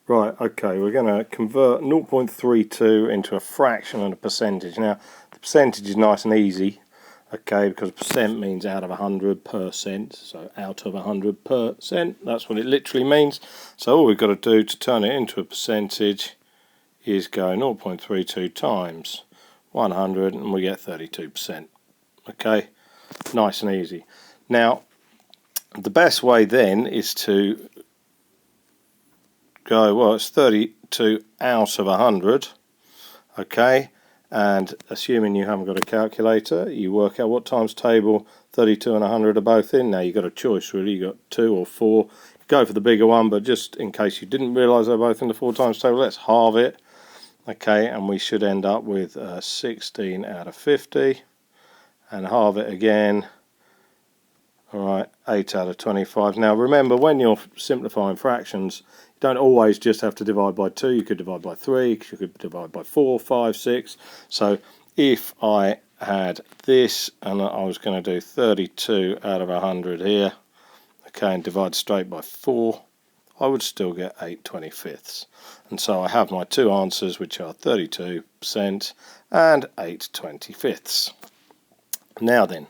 Right, okay, we're going to convert 0.32 into a fraction and a percentage. Now, the percentage is nice and easy, okay, because percent means out of 100%, so out of 100%, that's what it literally means. So all we've got to do to turn it into a percentage is go 0.32 times 100 and we get 32%. Okay, nice and easy. Now, the best way then is to go, well, it's 32 out of 100, okay, and assuming you haven't got a calculator, you work out what times table 32 and 100 are both in. Now you've got a choice really, you've got 2 or 4, go for the bigger one, but just in case you didn't realise they're both in the 4 times table, let's halve it, okay, and we should end up with 16 out of 50, and halve it again. Alright, 8 out of 25. Now remember, when you're simplifying fractions, you don't always just have to divide by 2. You could divide by 3, you could divide by 4, 5, 6. So if I had this and I was going to do 32 out of 100 here, okay, and divide straight by 4, I would still get 8/25. And so I have my two answers, which are 32% and 8/25. Now then,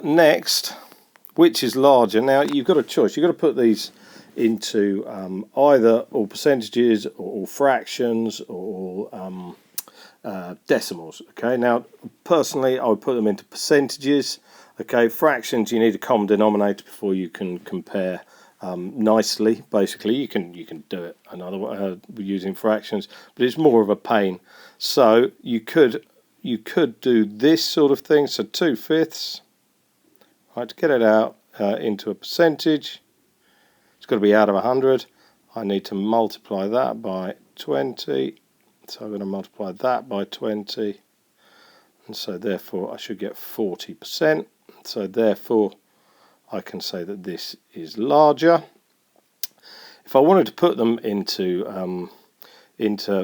next, which is larger? Now you've got a choice. You've got to put these into either all percentages or all fractions or all decimals. Okay. Now personally, I would put them into percentages. Okay. Fractions, you need a common denominator before you can compare nicely. Basically, you can do it another way using fractions, but it's more of a pain. So you could do this sort of thing. So 2/5. Right, to get it out into a percentage, it's got to be out of 100. I need to multiply that by 20. So I'm going to multiply that by 20. And so therefore I should get 40%. So therefore I can say that this is larger. If I wanted to put them into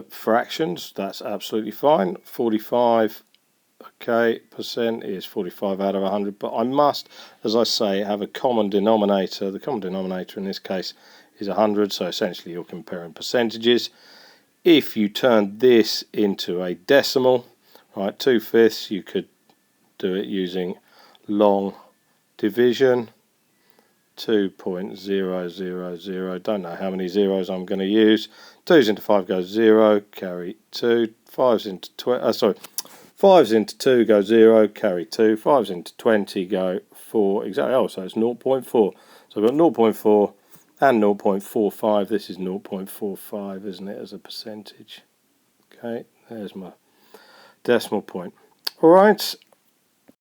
fractions, that's absolutely fine. 45 percent is 45 out of 100, but I must, as I say, have a common denominator. The common denominator in this case is 100, so essentially you're comparing percentages. If you turn this into a decimal, right, 2/5, you could do it using long division. 2.000, don't know how many zeros I'm going to use. 2's into 5 goes 0, carry 2. 5's into 5's into 2 go 0, carry 2. 5's into 20 go 4, exactly. Oh, so it's 0.4. So I've got 0.4 and 0.45. This is 0.45, isn't it, as a percentage? Okay, there's my decimal point. Alright,